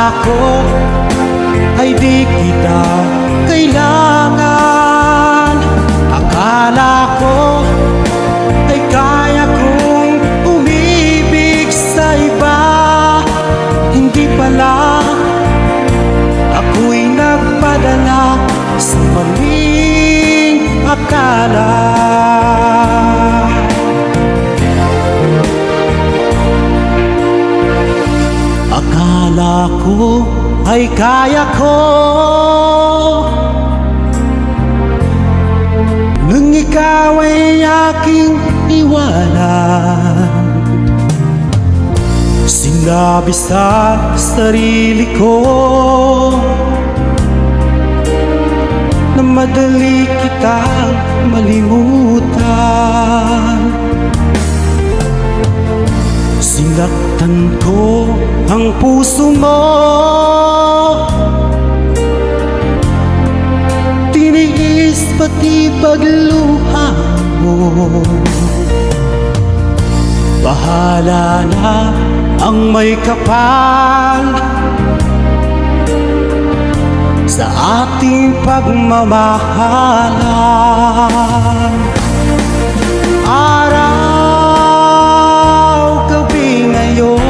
Akala ko ay di kita kailangan. Akala ko ay kaya kong umibig sa iba. Hindi pala, ako'y nagpadala sa maling akala. Akala ko ay kaya ko nung ikaw ay aking iwanan. Sinabi sa sarili ko na madali kitang malimutan. Sinaktan ko ang puso mo, tiniis pati pagluha mo. Bahala na ang may kapal sa ating pagmamahalan. Araw, gabi ngayon,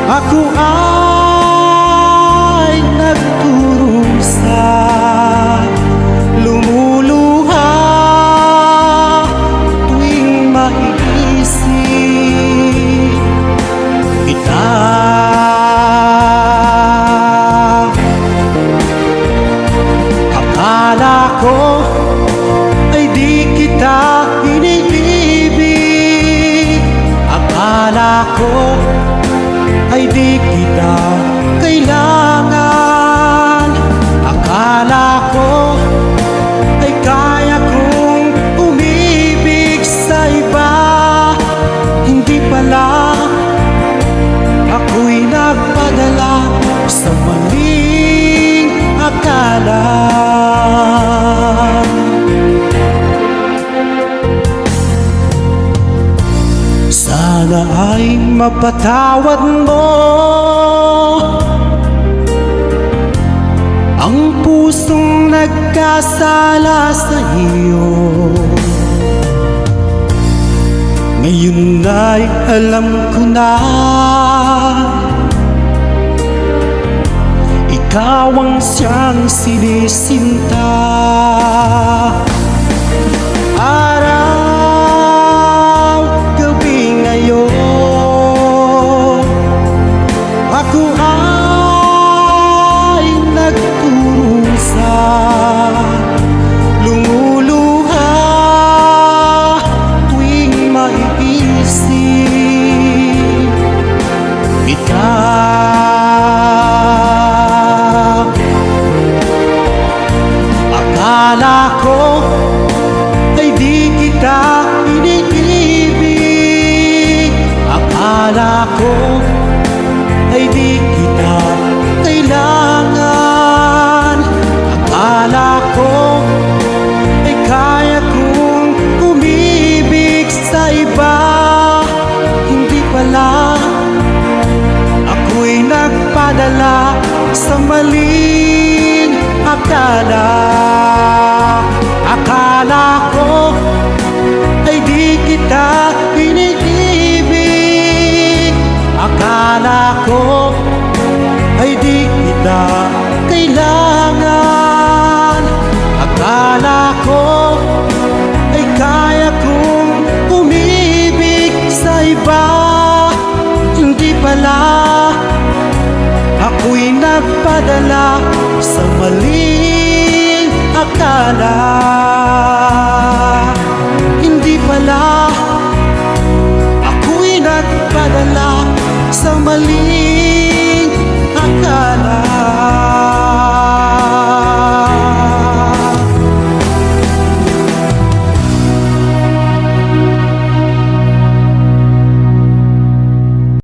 ako ay nagdurusa, lumuluha tuwing maiisip kita. Akala ko ay di kita iniibig. Akala ko ay di kita kailangan. Akala ko ay kaya kong umibig sa iba. Hindi pala, ako'y nagpadala sa maling akala. Sana ay mapatawad mo ang pusong nagkasala sa iyo. Ngayon ay alam ko na ikaw ang siyang sinisinta. Araw, gabi ngayon, ako ay nagdurusa, lumuluha tuwing maiisip kita. Akala ko ay di kita iniibig. Akala ko ay di kita kailangan. Akala ko ay kaya kong umibig sa iba. Hindi pala, ako'y nagpadala sa maling akala. Akala ko ay di kita iniibig. Akala ko ay di kita kailangan. Akala ko ay kaya kong umibig sa iba. Hindi pala, ako'y nagpadala sa maling akala.